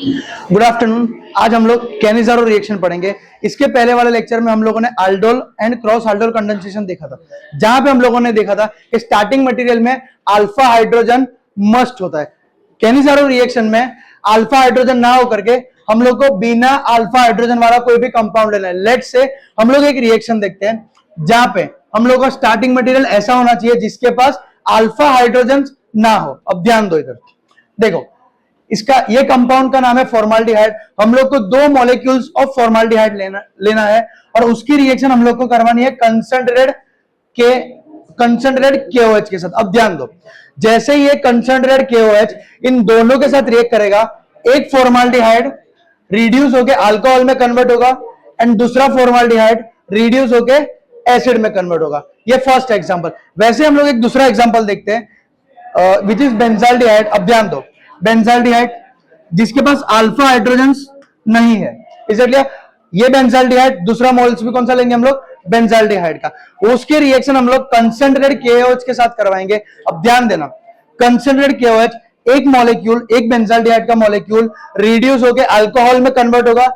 Good afternoon. आज हम लोग कैनिज़ारो रिएक्शन पढ़ेंगे। इसके पहले वाले लेक्चर में हम लोगों ने aldol and cross aldol condensation देखा था, जहां पे हम लोगों ने देखा था कि स्टार्टिंग मटेरियल में अल्फा हाइड्रोजन मस्ट होता है। कैनिज़ारो रिएक्शन में अल्फा हाइड्रोजन ना होकर के हम लोग को बिना अल्फा हाइड्रोजन वाला कोई भी कंपाउंड लेना है। लेट्स से हम लोग एक रिएक्शन देखते हैं जहां पे हम लोग का स्टार्टिंग मटेरियल ऐसा होना चाहिए जिसके पास अल्फा हाइड्रोजन ना हो। अब ध्यान दो, इधर देखो, इसका ये कंपाउंड का नाम है फॉर्माल्डिहाइड। हम लोग को 2 मॉलिक्यूल्स ऑफ फॉर्माल्डिहाइड लेना है और उसकी रिएक्शन हम लोग को करवानी है कंसंट्रेटेड KOH के साथ। अब ध्यान दो, जैसे ये कंसंट्रेटेड KOH इन दोनों के साथ रिएक्ट करेगा, एक फॉर्माल्डिहाइड रिड्यूस होकर अल्कोहल में कन्वर्ट होगा एंड दूसरा फॉर्माल्डिहाइड रिड्यूस होकर एसिड में कन्वर्ट होगा। ये फर्स्ट एग्जांपल। वैसे हम लोग एक दूसरा एग्जांपल देखते हैं विच इज बेंजाल्डिहाइड। अब ध्यान दो, बेंजाल्डिहाइड जिसके पास अल्फा हाइड्रोजन नहीं है, इसलिए ये बेंजाल्डिहाइड, दूसरा मॉलिक्यूल भी कौन सा लेंगे हम लोग, बेंजाल्डिहाइड का। उसके रिएक्शन हम लोग कंसंट्रेटेड KOH के साथ करवाएंगे। अब ध्यान देना, कंसंट्रेटेड KOH एक मॉलिक्यूल, एक बेंजाल्डिहाइड का मॉलिक्यूल रिड्यूस होकर अल्कोहल में कन्वर्ट होगा,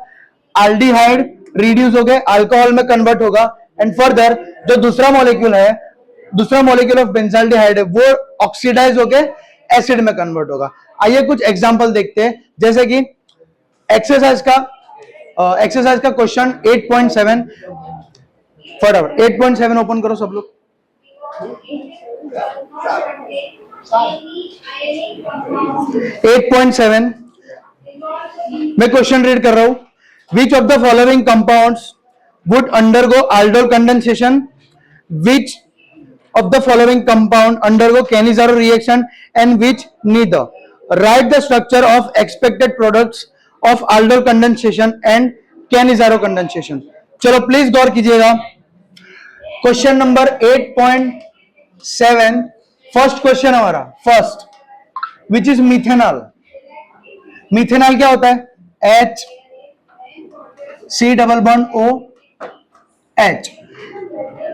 एल्डिहाइड रिड्यूस होकर अल्कोहल में कन्वर्ट होगा एंड फर्दर जो दूसरा मॉलिक्यूल है, दूसरा मॉलिक्यूल ऑफ बेंजाल्डिहाइड है, वो ऑक्सीडाइज होकर एसिड में कन्वर्ट होगा। आइए कुछ एग्जांपल देखते हैं, जैसे कि एक्सरसाइज का क्वेश्चन 8.7 फटाफट 8.7 ओपन करो सब लोग। 8.7 मैं क्वेश्चन रीड कर रहा हूं। Which of the following compounds would undergo aldol condensation, which of the following compound undergo Cannizzaro reaction and which neither. Write the structure of expected products of aldol condensation and Cannizzaro condensation. चलो please गौर कीजिएगा। Question number 8.7 first question हमारा, first which is methanol. Methanol क्या होता है, HC double bond OH।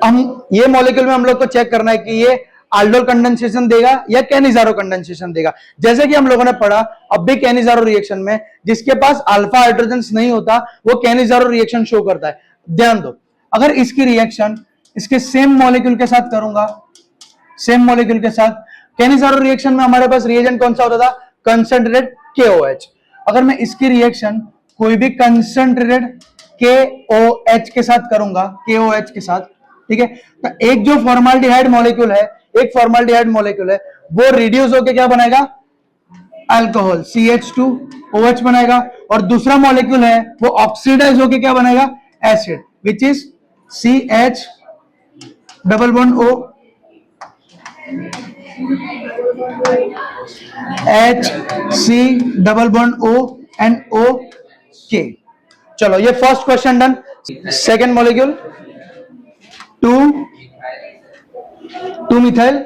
हम ये molecule में हम लोग को चेक करना है कि ये aldol कंडेंसेशन देगा या कैनिज़ारो कंडेंसेशन देगा। जैसे कि हम लोगों ने पढ़ा, अब भी कैनिज़ारो रिएक्शन में जिसके पास अल्फा हाइड्रोजन नहीं होता वो कैनिज़ारो रिएक्शन शो करता है। ध्यान दो, अगर इसकी रिएक्शन इसके सेम मॉलिक्यूल के साथ करूंगा, सेम मॉलिक्यूल के साथ, कैनिज़ारो रिएक्शन में हमारे पास रिएजेंट कौन सा होता था, कंसंट्रेटेड KOH। अगर मैं इसकी रिएक्शन कोई भी कंसंट्रेटेड KOH के साथ करूंगा, KOH के साथ, ठीक है, तो एक जो फॉर्माल्डिहाइड मॉलिक्यूल है, एक फॉर्माल्डिहाइड मॉलिक्यूल है, वो रिड्यूस होकर क्या बनाएगा, अल्कोहल CH2OH बनाएगा और दूसरा मॉलिक्यूल है वो ऑक्सीडाइज होकर क्या बनाएगा, acid, which is CH double bond O HC double bond O and OK। चलो ये first question done. Second molecule 2 methyl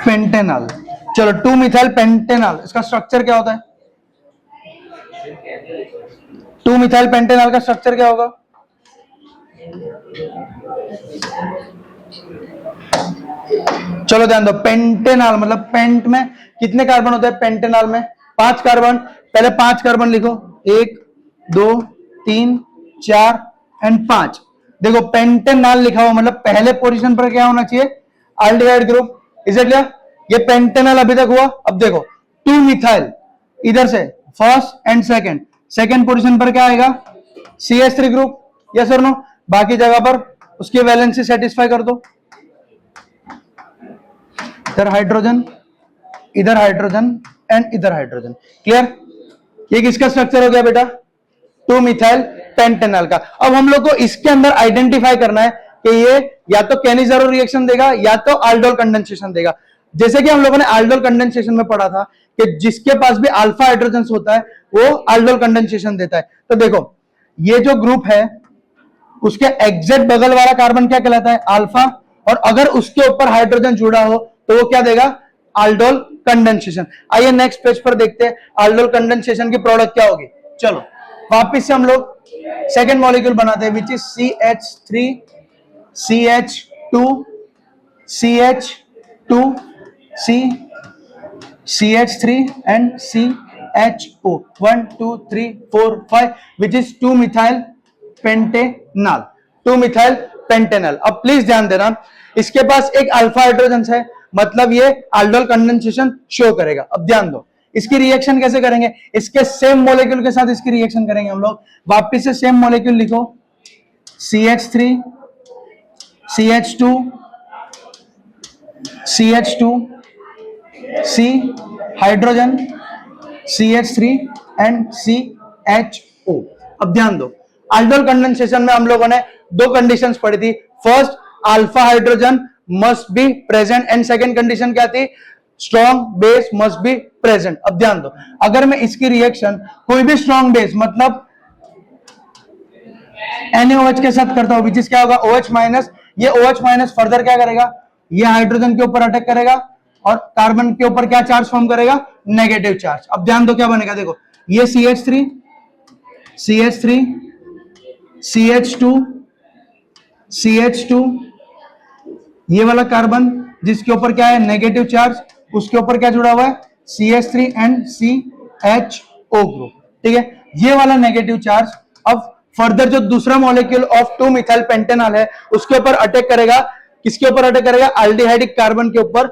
pentanol. चलो 2 मिथाइल पेंटेनॉल, इसका स्ट्रक्चर क्या होता है, 2 मिथाइल पेंटेनॉल का स्ट्रक्चर क्या होगा, चलो ध्यान दो, पेंटेनॉल मतलब पेंट में कितने कार्बन होते हैं, पेंटेनॉल में 5 कार्बन। पहले 5 कार्बन लिखो, 1 2 3 4 एंड 5। देखो पेंटेनॉल लिखा हुआ मतलब पहले पोजीशन पर क्या होना चाहिए, aldehyde group, is it clear. ये पेंटेनॉल अभी तक हुआ। अब देखो 2 मिथाइल, इधर से फर्स्ट एंड सेकंड पोजीशन पर क्या आएगा, CH3 ग्रुप, यस और नो। बाकी जगह पर उसकी वैलेंसी सेटिस्फाई कर दो, इधर हाइड्रोजन, इधर हाइड्रोजन एंड इधर हाइड्रोजन। क्लियर, ये किसका स्ट्रक्चर हो गया बेटा, 2 मिथाइल पेंटेनॉल का। अब हम लोग को इसके अंदर आइडेंटिफाई करना है कि ये या तो कैनिज़ारो रिएक्शन देगा या तो aldol कंडेंसेशन देगा। जैसे कि हम लोगों ने aldol कंडेंसेशन में पढ़ा था कि जिसके पास भी अल्फा हाइड्रोजन होता है वो aldol कंडेंसेशन देता है। तो देखो ये जो ग्रुप है उसके एग्जैक्ट बगल वाला कार्बन क्या कहलाता है, अल्फा, और अगर उसके ऊपर हाइड्रोजन जुड़ा हो तो वो क्या देगा, aldol कंडेंसेशन। आइए नेक्स्ट पेज पर देखते हैं aldol कंडेंसेशन की प्रोडक्ट क्या होगी। चलो वापिस से हम लोग सेकेंड मॉलिक्यूल बनाते हैं which is CH3CH2 CH2 C CH3 and CHO 1 2 3 4 5 which is 2 methyl pentanal 2 methyl pentanal। अब प्लीज ध्यान देना, इसके पास एक अल्फा हाइड्रोजन है, मतलब ये aldol कंडेंसेशन शो करेगा। अब ध्यान दो, इसकी रिएक्शन कैसे करेंगे, इसके सेम मॉलिक्यूल के साथ इसकी रिएक्शन करेंगे हम लोग। वापिस से सेम मॉलिक्यूल लिखो, CH3 CH2 CH2 C hydrogen CH3 and CHO। अब ध्यान दो, aldol कंडेंसेशन में हम लोगों ने दो कंडीशंस पढ़ी थी। First, alpha hydrogen must be present and second condition क्या थी, strong base must be present. अब ध्यान दो, अगर मैं इसकी रिएक्शन कोई भी स्ट्रॉन्ग बेस मतलब NaOH के साथ करता हूं, विच इज क्या होगा OH माइनस, ये OH माइनस फर्दर क्या करेगा, ये हाइड्रोजन के ऊपर अटैक करेगा और कार्बन के ऊपर क्या चार्ज फॉर्म करेगा, नेगेटिव चार्ज। अब ध्यान दो क्या बनेगा, देखो ये CH3 CH2 CH2 ये वाला कार्बन जिसके ऊपर क्या है नेगेटिव चार्ज, उसके ऊपर क्या जुड़ा हुआ है CH3 एंड CHO ग्रुप, ठीक है, ये वाला नेगेटिव चार्ज अब फर्दर जो दूसरा मॉलिक्यूल ऑफ 2 मिथाइल पेंटेनॉल है उसके ऊपर अटैक करेगा। किसके ऊपर अटैक करेगा, एल्डिहाइडिक कार्बन के ऊपर,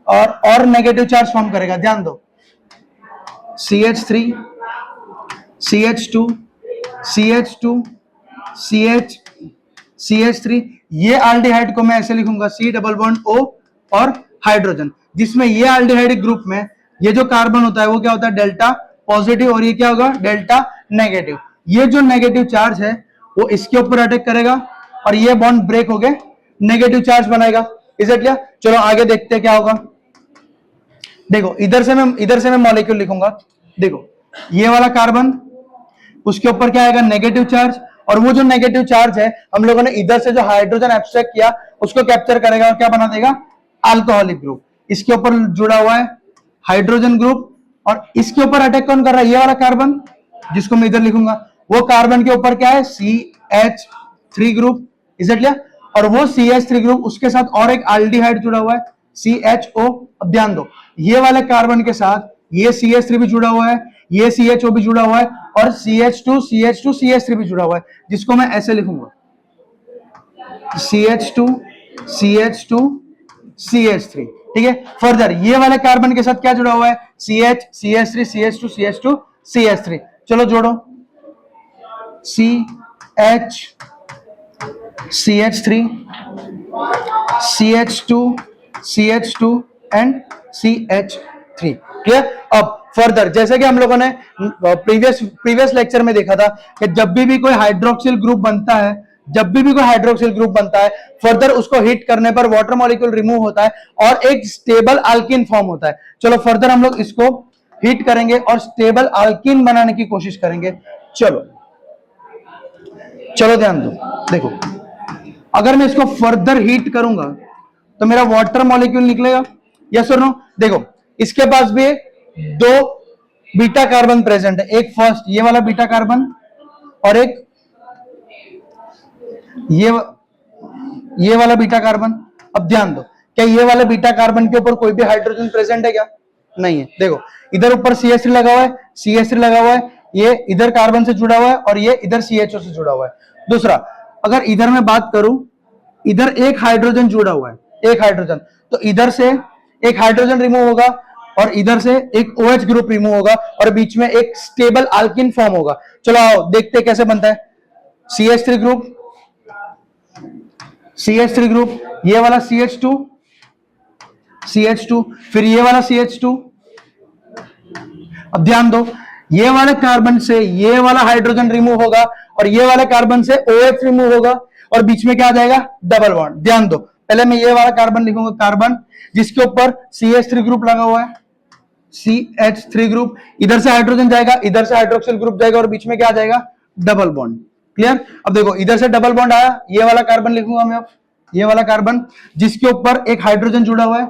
और नेगेटिव चार्ज फॉर्म करेगा। ध्यान दो, CH3 CH2 CH2 CH3, ये एल्डिहाइड को मैं ऐसे लिखूंगा C डबल बॉन्ड O और हाइड्रोजन, जिसमें ये एल्डिहाइडिक ग्रुप में ये जो कार्बन होता है वो क्या होता है डेल्टा पॉजिटिव और ये क्या होगा डेल्टा नेगेटिव। ये जो नेगेटिव चार्ज है वो इसके ऊपर अटैक करेगा और ये बॉन्ड ब्रेक हो गए नेगेटिव चार्ज बनाएगा। Is it clear? चलो आगे देखते हैं क्या होगा। देखो इधर से मैं मॉलिक्यूल लिखूंगा, देखो ये वाला कार्बन, उसके ऊपर क्या आएगा नेगेटिव चार्ज, और वो जो नेगेटिव चार्ज है हम लोगों ने इधर से जो हाइड्रोजन एब्स्ट्रैक्ट किया उसको कैप्चर करेगा और क्या बना देगा अल्कोहलिक ग्रुप। इसके ऊपर जुड़ा हुआ है हाइड्रोजन ग्रुप और इसके ऊपर अटैक कौन कर रहा है, ये वाला कार्बन जिसको मैं इधर लिखूंगा, वो कार्बन के ऊपर क्या है CH3 group. Is it clear? और वो CH3 ग्रुप उसके साथ और एक एल्डिहाइड जुड़ा हुआ है CHO। अब ध्यान दो, ये वाले कार्बन के साथ ये CH3 भी जुड़ा हुआ है, ये CHO भी जुड़ा हुआ है और CH2 CH2 CH3 भी जुड़ा हुआ है, जिसको मैं ऐसे लिखूंगा CH2 CH2 CH3, ठीक है। फर्दर ये वाले कार्बन के साथ क्या जुड़ा हुआ है CH CH3 CH2 CH2 CH3। चलो जोड़ो CH CH3 CH2 CH2 and CH3। Clear? अब फर्दर जैसे कि हम लोगों ने प्रीवियस लेक्चर में देखा था कि जब भी कोई हाइड्रोक्सिल ग्रुप बनता है, फर्दर उसको हीट करने पर वाटर मॉलिक्यूल रिमूव होता है और एक स्टेबल अल्कीन फॉर्म होता है। चलो फर्दर हम लोग इसको हीट करेंगे और स्टेबल अल्कीन बनाने की कोशिश करेंगे। चलो ध्यान दो, देखो अगर मैं इसको फर्दर हीट करूंगा तो मेरा वाटर मॉलिक्यूल निकलेगा, यस और नो? देखो इसके पास भी दो बीटा कार्बन प्रेजेंट है, एक फर्स्ट ये वाला बीटा कार्बन और एक ये वाला बीटा कार्बन। अब ध्यान दो, क्या ये वाले बीटा कार्बन के ऊपर कोई भी हाइड्रोजन प्रेजेंट है क्या? नहीं है। देखो इधर ऊपर CH3 लगा हुआ है, ये इधर कार्बन से जुड़ा हुआ है और ये इधर CHO से जुड़ा हुआ है। दूसरा, अगर इधर मैं बात करूं, इधर एक हाइड्रोजन जुड़ा हुआ है, एक हाइड्रोजन, तो इधर से एक हाइड्रोजन रिमूव होगा और इधर से एक OH ग्रुप रिमूव होगा और बीच में एक स्टेबल अल्कीन फॉर्म होगा। चलो आओ देखते कैसे बनता है। CH3 ग्रुप, ये वाला CH2, फिर ये वाला CH2। अब ध्यान दो, ये वाले कार्बन से ये वाला हाइड्रोजन रिमूव होगा और ये वाले कार्बन से OH रिमूव होगा और बीच में क्या आ जाएगा डबल बॉन्ड। ध्यान दो, पहले मैं ये वाला कार्बन लिखूंगा, कार्बन जिसके ऊपर CH3 ग्रुप लगा हुआ है, CH3 ग्रुप, इधर से हाइड्रोजन जाएगा, इधर से हाइड्रोक्सिल ग्रुप जाएगा और बीच में क्या आ जाएगा डबल बॉन्ड। क्लियर? अब देखो इधर से डबल बॉन्ड आया, ये वाला कार्बन लिखूंगा मैं, अब ये वाला कार्बन जिसके ऊपर एक हाइड्रोजन जुड़ा हुआ है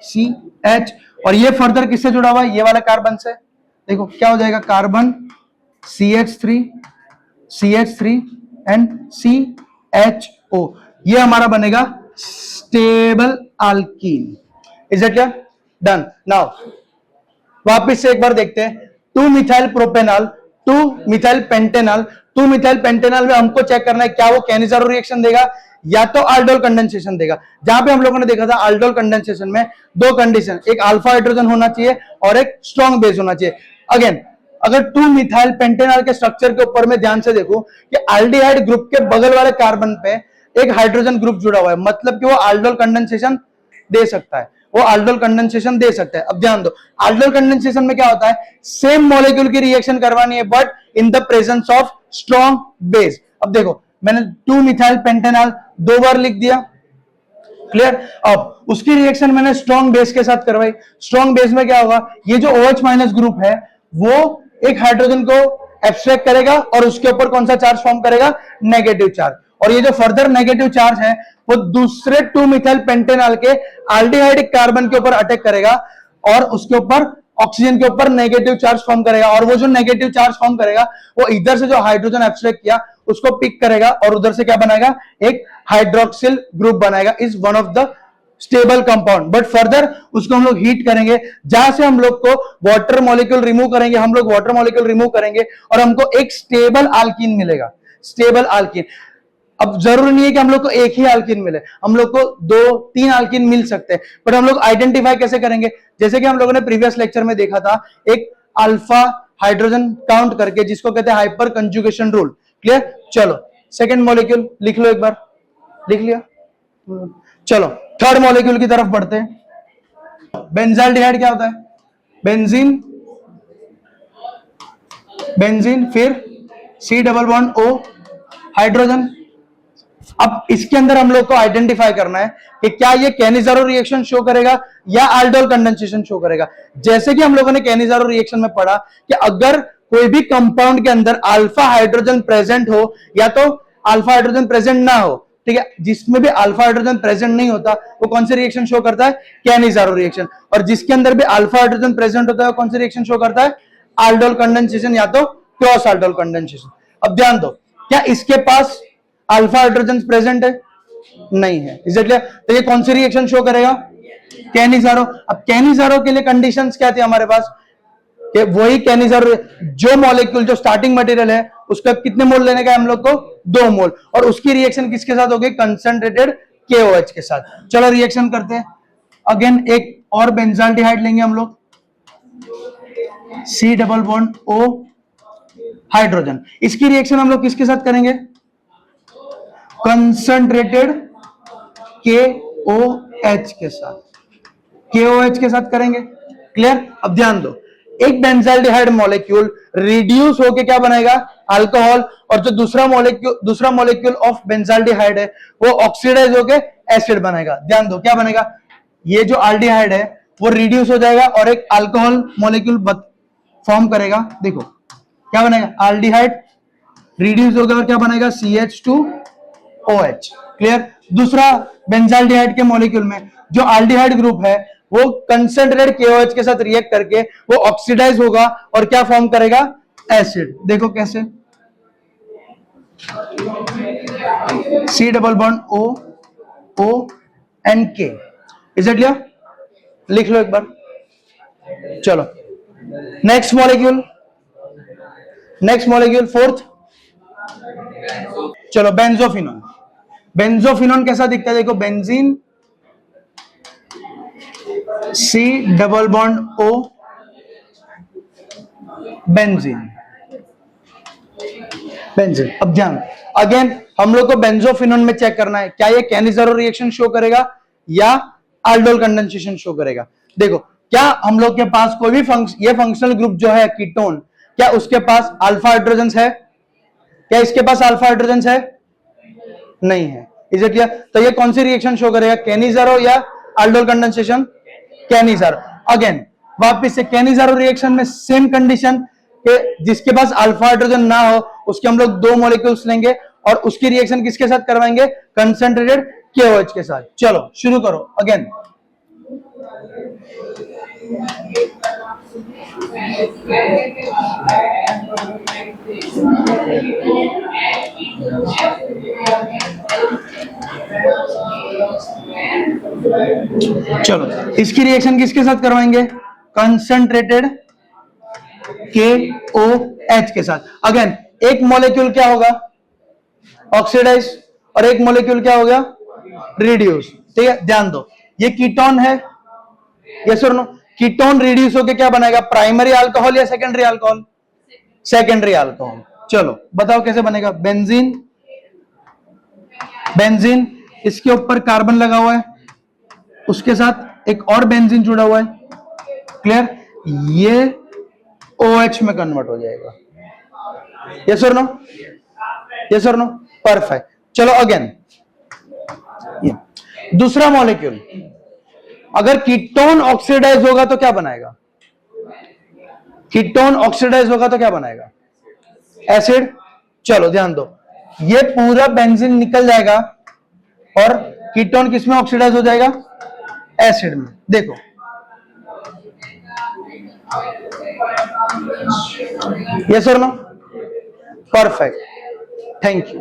CH, और ये फर्दर किससे जुड़ा हुआ है, ये वाला कार्बन से। देखो क्या हो जाएगा, कार्बन CH3 एंड CHO। ये हमारा बनेगा stable alkyne. Is it clear? Done. Now वापिस से एक बार देखते हैं, 2 methyl propanol, 2 methyl pentanol, 2 methyl pentanol में हमको चेक करना है क्या वो कैनिजारो रिएक्शन देगा या तो aldol कंडेंसेशन देगा। जहां पे हम लोगों ने देखा था aldol कंडेंसेशन में दो कंडीशन, एक अल्फा हाइड्रोजन होना चाहिए और एक स्ट्रॉन्ग बेस होना चाहिए। अगेन अगर 2 मिथाइल पेंटेनॉल के स्ट्रक्चर के ऊपर में ध्यान से देखो कि एल्डिहाइड ग्रुप के बगल वाले कार्बन पे एक हाइड्रोजन ग्रुप जुड़ा हुआ है, मतलब कि वो aldol कंडेंसेशन दे सकता है, वो aldol कंडेंसेशन दे सकता है। अब ध्यान दो, aldol कंडेंसेशन में क्या होता है, सेम मॉलिक्यूल की रिएक्शन करवानी है but in the presence of strong base. अब देखो मैंने 2 मिथाइल पेंटेनॉल 2 बार लिख दिया, क्लियर। अब उसकी रिएक्शन मैंने स्ट्रॉन्ग बेस के साथ करवाई। स्ट्रॉन्ग बेस में क्या होगा, ये जो OH माइनस ग्रुप है वो एक हाइड्रोजन को एब्स्ट्रैक्ट करेगा और उसके ऊपर कौन सा चार्ज फॉर्म करेगा, नेगेटिव चार्ज। और ये जो फर्दर नेगेटिव चार्ज है वो दूसरे 2 मिथाइल पेंटेनॉल के एल्डिहाइड कार्बन के ऊपर अटैक करेगा और उसके ऊपर ऑक्सीजन के ऊपर नेगेटिव चार्ज फॉर्म करेगा। और वो जो नेगेटिव चार्ज फॉर्म करेगा वो इधर से जो हाइड्रोजन एब्स्ट्रैक्ट किया उसको पिक करेगा और उधर से क्या बनाएगा, एक हाइड्रोक्सिल ग्रुप बनाएगा। Is one of the stable compound. But further उसको हम लोग हीट करेंगे, जहां से हम लोग को वाटर मॉलिक्यूल रिमूव करेंगे, हम लोग वाटर मॉलिक्यूल रिमूव करेंगे और हमको एक स्टेबल अल्कीन मिलेगा, स्टेबल अल्कीन। अब जरूरी नहीं है कि हम लोग को एक ही अल्कीन मिले, हम लोग को 2-3 अल्कीन मिल सकते हैं, बट हम लोग आइडेंटिफाई कैसे करेंगे, जैसे कि हम लोगों ने प्रीवियस लेक्चर में देखा था एक अल्फा हाइड्रोजन काउंट करके, जिसको कहते हैं हाइपर कंजुगेशन रूल। क्लियर? चलो सेकेंड मॉलिक्यूल लिख लो, एक बार लिख लिया। चलो थर्ड मॉलिक्यूल की तरफ बढ़ते हैं। बेंजाल्डिहाइड क्या होता है, बेंजीन, बेंजीन, फिर C double bond O hydrogen. अब इसके अंदर हम लोग को आइडेंटिफाई करना है कि क्या ये कैनिजारो रिएक्शन शो करेगा या aldol कंडेंसेशन शो करेगा। जैसे कि हम लोगों ने कैनिजारो रिएक्शन में पढ़ा कि अगर कोई भी कंपाउंड के अंदर अल्फा हाइड्रोजन प्रेजेंट हो या तो अल्फा हाइड्रोजन प्रेजेंट ना हो, ठीक है, जिसमें भी अल्फा हाइड्रोजन प्रेजेंट नहीं होता वो कौन सी रिएक्शन शो करता है, कैनिजारो रिएक्शन। और जिसके अंदर भी अल्फा हाइड्रोजन प्रेजेंट होता है कौन सी रिएक्शन शो करता है, aldol कंडेंसेशन या तो क्रॉस aldol कंडेंसेशन। अब ध्यान दो, क्या इसके पास अल्फा हाइड्रोजन प्रेजेंट है, नहीं है, इसलिए तो ये कौन सी रिएक्शन शो करेगा, कैनिजारो। अब कैनिजारो के लिए कंडीशंस क्या थी हमारे पास, कि वही कैनिजारो जो मॉलिक्यूल जो स्टार्टिंग मटेरियल है उसका कितने मोल लेने का है हम लोग को, 2 मोल, और उसकी रिएक्शन किसके साथ होगी, कंसंट्रेटेड KOH के साथ। चलो रिएक्शन करते हैं। अगेन एक और बेंजाल्डिहाइड लेंगे हम लोग, C double bond O hydrogen. इसकी रिएक्शन हम लोग किसके साथ करेंगे, कंसंट्रेटेड KOH के साथ, KOH के साथ करेंगे। क्लियर? अब ध्यान दो, एक बेंजाल्डिहाइड मॉलिक्यूल रिड्यूस होके क्या बनाएगा, अल्कोहल, और जो दूसरा मॉलिक्यूल ऑफ बेंजाल्डिहाइड है वो ऑक्सीडाइज होके एसिड बनाएगा। ध्यान दो क्या बनेगा, ये जो एल्डिहाइड है वो रिड्यूस हो जाएगा और एक अल्कोहल मॉलिक्यूल फॉर्म करेगा। देखो क्या बनेगा, एल्डिहाइड रिड्यूस होगा और क्या बनेगा, CH2OH। क्लियर? दूसरा बेंजाल्डिहाइड के मॉलिक्यूल में जो एल्डिहाइड ग्रुप है वो कंसंट्रेटेड KOH के साथ रिएक्ट करके वो ऑक्सीडाइज होगा और क्या फॉर्म करेगा, एसिड। देखो कैसे, C double bond O and K। Is it clear? लिख लो एक बार। चलो नेक्स्ट मॉलिक्यूल फोर्थ, चलो बेंजोफिनोन। बेंजोफिनोन कैसा दिखता है, देखो benzene, C double bond O benzene, benzene. अब ध्यान, अगेन हम लोग को बेंजोफिनोन में चेक करना है क्या ये कैनिजारो रिएक्शन शो करेगा या aldol कंडेंसेशन शो करेगा। देखो क्या हम लोग के पास कोई भी ये फंक्शनल ग्रुप जो है कीटोन, क्या उसके पास अल्फा हाइड्रोजन है, क्या इसके पास अल्फा हाइड्रोजन है, नहीं है। Is it clear? तो ये कौन सी रिएक्शन शो करेगा, कैनिजारो या aldol कंडेंसेशन, कैनिजारो। अगेन वापिस से कैनिजारो रिएक्शन में सेम कंडीशन कि जिसके पास अल्फा हाइड्रोजन ना हो उसके हम लोग 2 मॉलिक्यूल्स लेंगे और उसकी रिएक्शन किसके साथ करवाएंगे, कंसंट्रेटेड KOH के साथ। चलो शुरू करो। अगेन चलो इसकी रिएक्शन किसके साथ करवाएंगे? कंसंट्रेटेड KOH के साथ। अगेन एक मॉलिक्यूल क्या होगा? ऑक्सीडाइज, और एक मॉलिक्यूल क्या हो गया? रिड्यूस। ठीक है, ध्यान दो, ये कीटोन है, यस और नो? कीटोन रिड्यूस होके क्या बनाएगा? प्राइमरी अल्कोहल या सेकेंडरी अल्कोहल? Secondary alcohol. चलो बताओ कैसे बनेगा? बेंजीन, बेंजीन, इसके ऊपर कार्बन लगा हुआ है, उसके साथ एक और बेंजीन जुड़ा हुआ है, क्लियर? ये OH में कन्वर्ट हो जाएगा, यस और नो? यस और नो? परफेक्ट। चलो अगेन दूसरा मॉलिक्यूल, अगर कीटोन ऑक्सीडाइज होगा तो क्या बनाएगा? कीटोन ऑक्सीडाइज होगा तो क्या बनाएगा? एसिड। चलो ध्यान दो, ये पूरा बेंजीन निकल जाएगा और कीटोन किसमें ऑक्सीडाइज हो जाएगा? एसिड में। देखो यस और नो? Perfect, thank you.